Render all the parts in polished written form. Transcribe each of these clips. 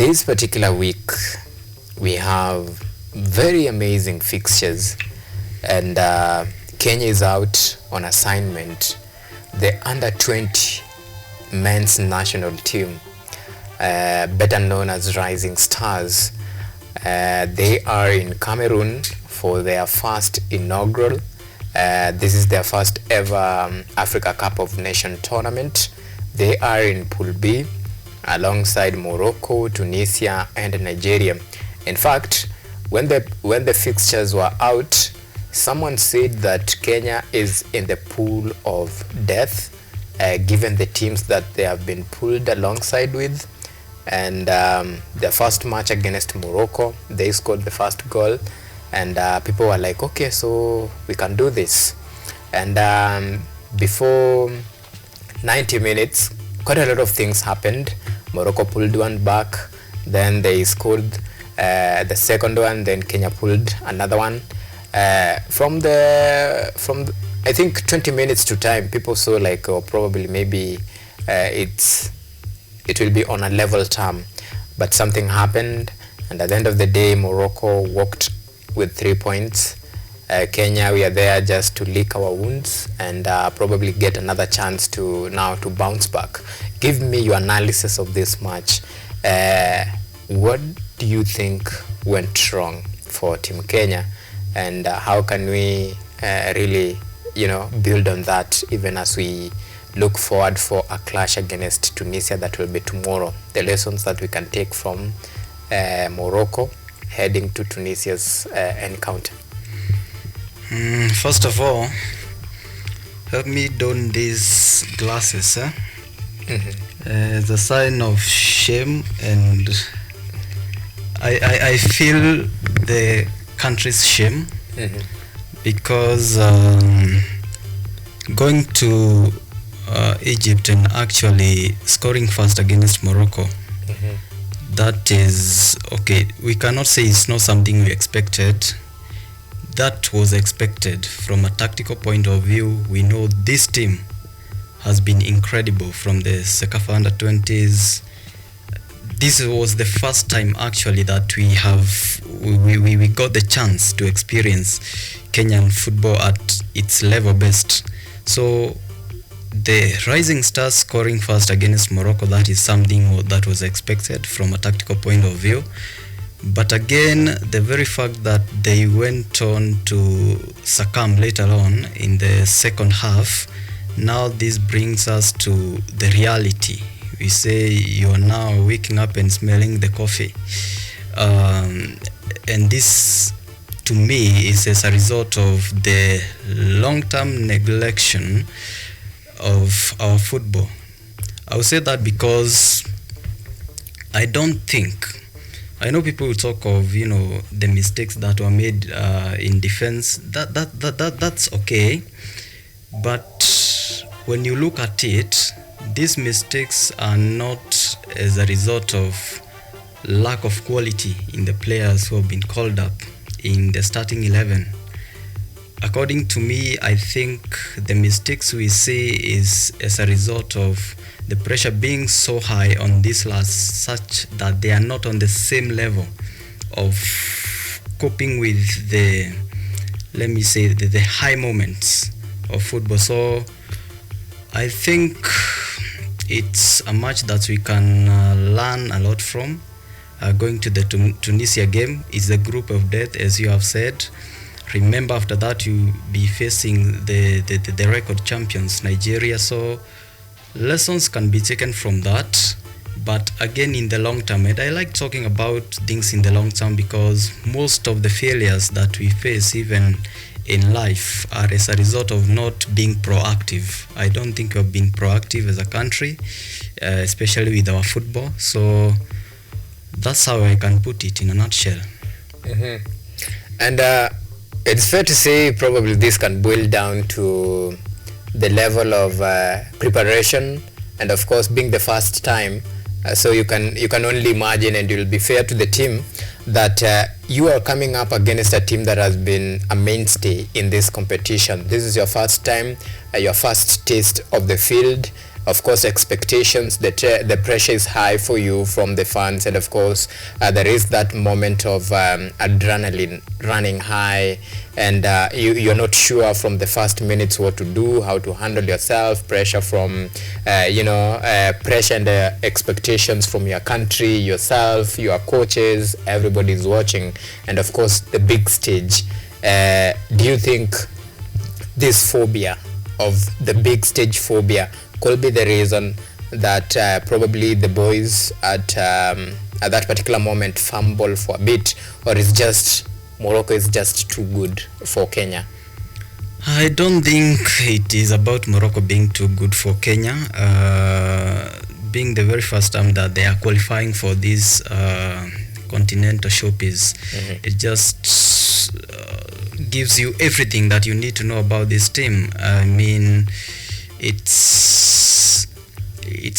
This particular week, we have very amazing fixtures, and Kenya is out on assignment. The under-20 men's national team, better known as Rising Stars, they are in Cameroon for their first inaugural. This is their first ever Africa Cup of Nations tournament. They are in Pool B alongside Morocco, Tunisia and Nigeria. In fact, when the fixtures were out, someone said that Kenya is in the pool of death, given the teams that they have been pulled alongside with. And their first match against Morocco, they scored the first goal, and people were like, okay, so we can do this. And before 90 minutes, quite a lot of things happened. Morocco pulled one back, then they scored the second one, then Kenya pulled another one. From I think 20 minutes to time, people saw like, oh, probably maybe it will be on a level term, but something happened, and at the end of the day, Morocco walked with 3 points. Kenya, we are there just to lick our wounds and probably get another chance to bounce back. Give me your analysis of this match. What do you think went wrong for Team Kenya, and how can we really, build on that even as we look forward for a clash against Tunisia that will be tomorrow? The lessons that we can take from Morocco heading to Tunisia's encounter. First of all, help me don these glasses. It's a sign of shame, and I feel the country's shame because going to Egypt and actually scoring first against Morocco, that is okay. We cannot say it's not something we expected. That was expected from a tactical point of view. We know this team has been incredible from the CECAFA under-20s. This was the first time actually that we got the chance to experience Kenyan football at its level best. So the Rising Stars scoring first against Morocco, that is something that was expected from a tactical point of view. But again, the very fact that they went on to succumb later on in the second half, now this brings us to the reality. We say you are now waking up and smelling the coffee. And this, to me, is as a result of the long-term neglection of our football. I would say that because I know people will talk of the mistakes that were made in defense. That's okay, but when you look at it, these mistakes are not as a result of lack of quality in the players who have been called up in the starting 11. According to me, I think the mistakes we see is as a result of the pressure being so high on these lads, such that they are not on the same level of coping with the high moments of football. So I think it's a match that we can learn a lot from. Going to the Tunisia game is a group of death, as you have said. Remember, after that you'll be facing the record champions, Nigeria. So lessons can be taken from that, but again in the long term, and I like talking about things in the long term because most of the failures that we face even in life are as a result of not being proactive. I don't think we've been proactive as a country, especially with our football. So that's how I can put it in a nutshell. And it's fair to say probably this can boil down to the level of preparation, and of course being the first time, so you can only imagine, and it will be fair to the team that you are coming up against a team that has been a mainstay in this competition. This is your first time, your first taste of the field, Of course, expectations, the pressure is high for you from the fans, and of course, there is that moment of adrenaline running high, and you're not sure from the first minutes what to do, how to handle yourself, pressure from, pressure and expectations from your country, yourself, your coaches, everybody's watching, and of course, the big stage. Do you think this phobia of the big stage phobia could be the reason that probably the boys at that particular moment fumble for a bit, or is just Morocco is just too good for Kenya? I don't think it is about Morocco being too good for Kenya. Being the very first time that they are qualifying for this continental showpiece, it just gives you everything that you need to know about this team. I mean, it's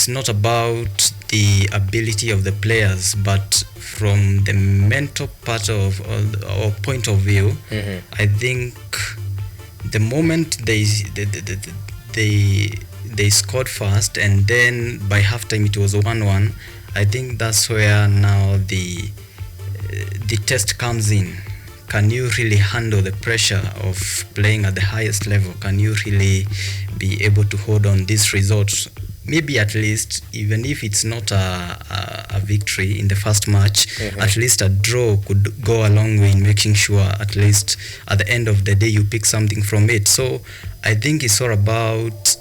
not about the ability of the players, but from the mental part of or point of view, I think the moment they scored first, and then by halftime it was 1-1. I think that's where now the test comes in. Can you really handle the pressure of playing at the highest level? Can you really be able to hold on this result? Maybe at least, even if it's not a victory in the first match, at least a draw could go a long way in making sure at least at the end of the day you pick something from it. So I think it's all about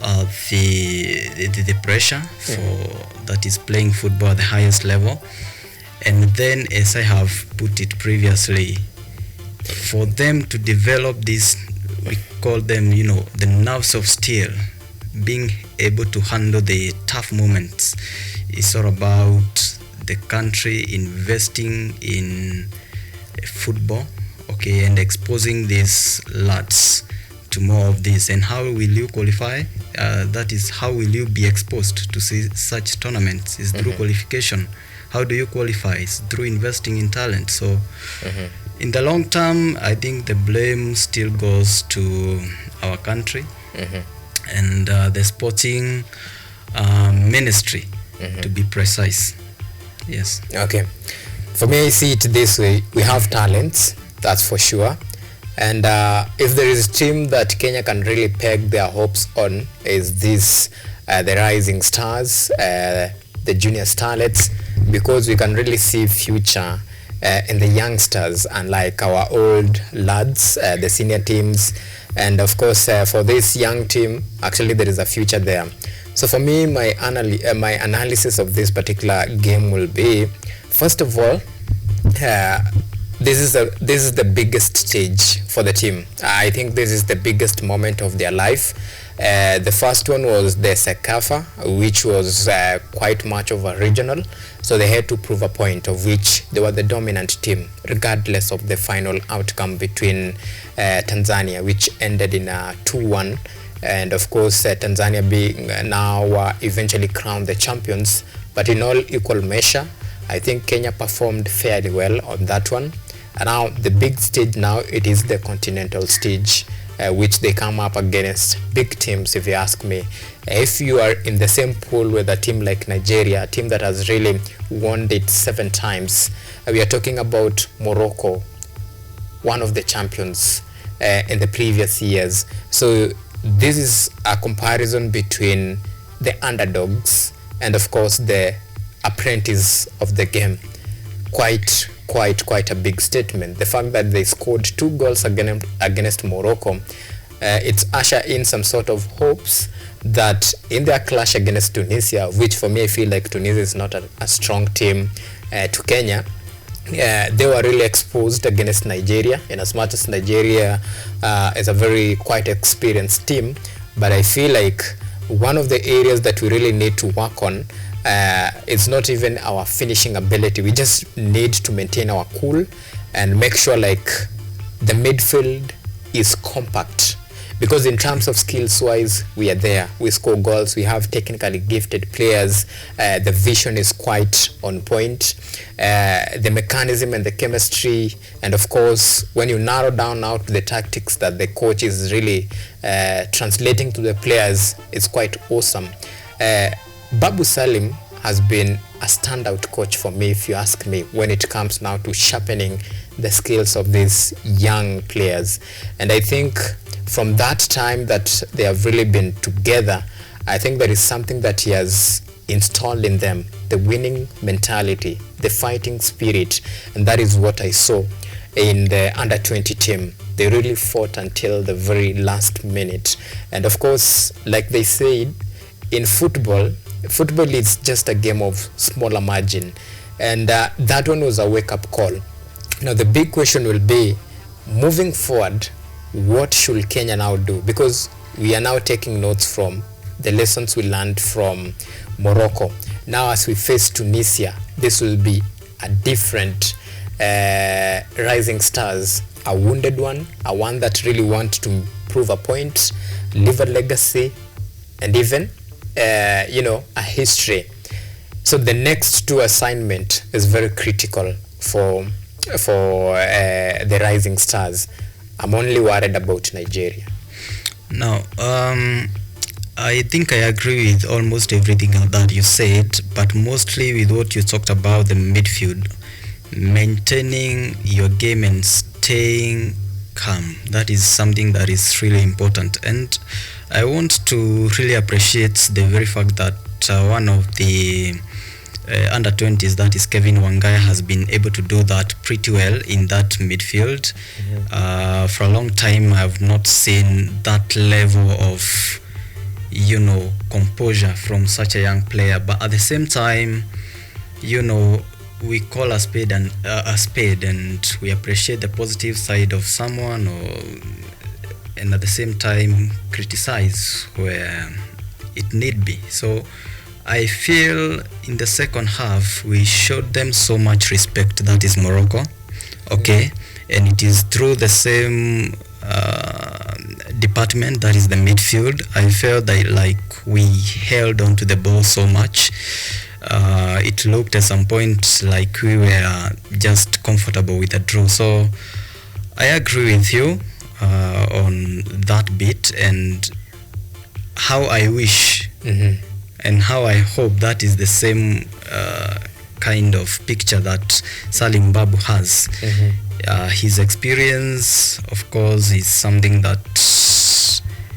the pressure for that is playing football at the highest level. And then, as I have put it previously, for them to develop this, we call them, the nerves of steel, being able to handle the tough moments. It's all about the country investing in football, and exposing these lads to more of this. And how will you qualify? That is, how will you be exposed to see such tournaments? Is through qualification. How do you qualify? It's through investing in talent. So in the long term, I think the blame still goes to our country and the sporting ministry, to be precise. Yes. Okay. For me, I see it this way. We have talents, that's for sure. And if there is a team that Kenya can really peg their hopes on, is this the rising stars, the junior starlets, because we can really see future in the youngsters, unlike our old lads, the senior teams. And of course, for this young team, actually there is a future there. So for me, my analysis of this particular game will be, first of all, this is the biggest stage for the team. I think this is the biggest moment of their life. The first one was the Sekafa, which was quite much of a regional, so they had to prove a point, of which they were the dominant team, regardless of the final outcome between Tanzania, which ended in a 2-1. And of course, Tanzania being now eventually crowned the champions. But in all equal measure, I think Kenya performed fairly well on that one. And now the big stage now, it is the continental stage, which they come up against big teams, if you ask me. If you are in the same pool with a team like Nigeria, a team that has really won it 7 times, we are talking about Morocco, one of the champions in the previous years. So this is a comparison between the underdogs and of course the apprentice of the game. Quite a big statement. The fact that they scored 2 goals against Morocco, it's usher in some sort of hopes that in their clash against Tunisia, which for me I feel like Tunisia is not a strong team to Kenya, they were really exposed against Nigeria, in as much as Nigeria is a very quite experienced team. But I feel like one of the areas that we really need to work on, it's not even our finishing ability. We just need to maintain our cool and make sure like the midfield is compact, because in terms of skills wise, we are there. We score goals. We have technically gifted players. The vision is quite on point. The mechanism and the chemistry, and of course, when you narrow down now to the tactics that the coach is really translating to the players, it's quite awesome. Babu Salim has been a standout coach for me, if you ask me, when it comes now to sharpening the skills of these young players. And I think from that time that they have really been together, I think there is something that he has installed in them, the winning mentality, the fighting spirit, and that is what I saw in the under 20 team. They really fought until the very last minute. And of course, like they said, in football is just a game of smaller margin, and that one was a wake-up call. Now the big question will be, moving forward, what should Kenya now do? Because we are now taking notes from the lessons we learned from Morocco. Now as we face Tunisia, this will be a different rising stars, a wounded one, a one that really wants to prove a point, leave a legacy, and even a history. So the next two assignment is very critical for the rising stars. I'm only worried about Nigeria. Now, I think I agree with almost everything that you said, but mostly with what you talked about the midfield, maintaining your game and staying calm. That is something that is really important, and I want to really appreciate the very fact that one of the under 20s, that is Kevin Wangaya, has been able to do that pretty well in that midfield. For a long time I have not seen that level of composure from such a young player, but at the same time we call a spade and we appreciate the positive side of someone, and at the same time criticize where it need be. So I feel in the second half we showed them so much respect, that is Morocco, okay, and it is through the same department, that is the midfield. I felt that like we held on to the ball so much. It looked at some point like we were just comfortable with the draw. So I agree with you on that bit, and how I wish and how I hope that is the same kind of picture that Salim Babu has. His experience, of course, is something that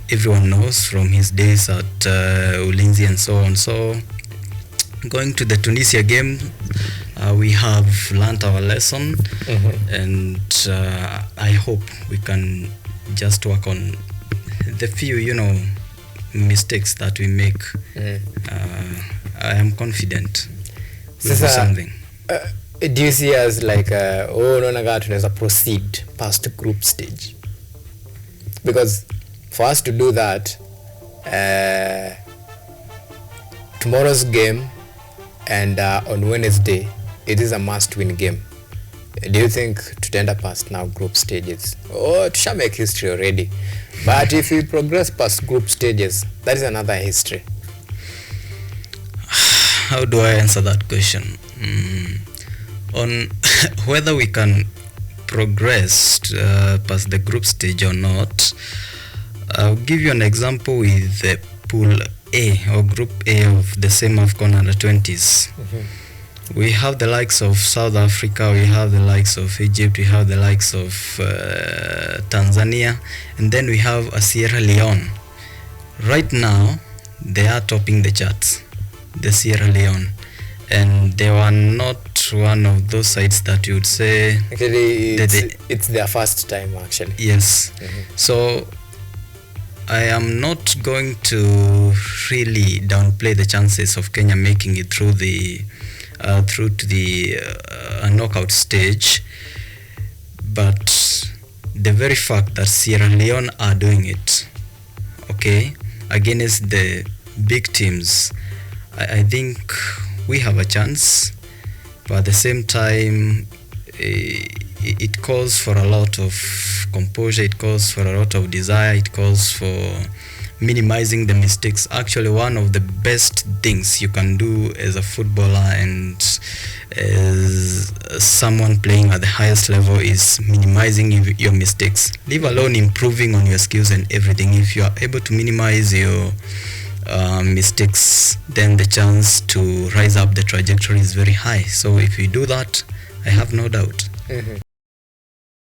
everyone knows from his days at Ulinzi and so on. So going to the Tunisia game, we have learnt our lesson, and I hope we can just work on the few mistakes that we make. I am confident we'll do something. Do you see us like tunaweza proceed past group stage? Because for us to do that, tomorrow's game and on Wednesday, it is a must-win game. Do you think tutaenda past now group stages? Tusha make history already. But if we progress past group stages, that is another history. How do I answer that question? On whether we can progress past the group stage or not, I'll give you an example with the pool A or group A of the same AFCON under 20s. We have the likes of South Africa, we have the likes of Egypt, we have the likes of Tanzania, and then we have a Sierra Leone. Right now, they are topping the charts, the Sierra Leone, and they were not one of those sides that you would say actually it's their first time actually. Yes. So I am not going to really downplay the chances of Kenya making it through to the knockout stage, but the very fact that Sierra Leone are doing it, okay, against the big teams, I think we have a chance. But at the same time, it calls for a lot of composure, it calls for a lot of desire, it calls for minimizing the mistakes. Actually, one of the best things you can do as a footballer and as someone playing at the highest level is minimizing your mistakes, leave alone improving on your skills and everything. If you are able to minimize your mistakes, then the chance to rise up the trajectory is very high. So if you do that, I have no doubt.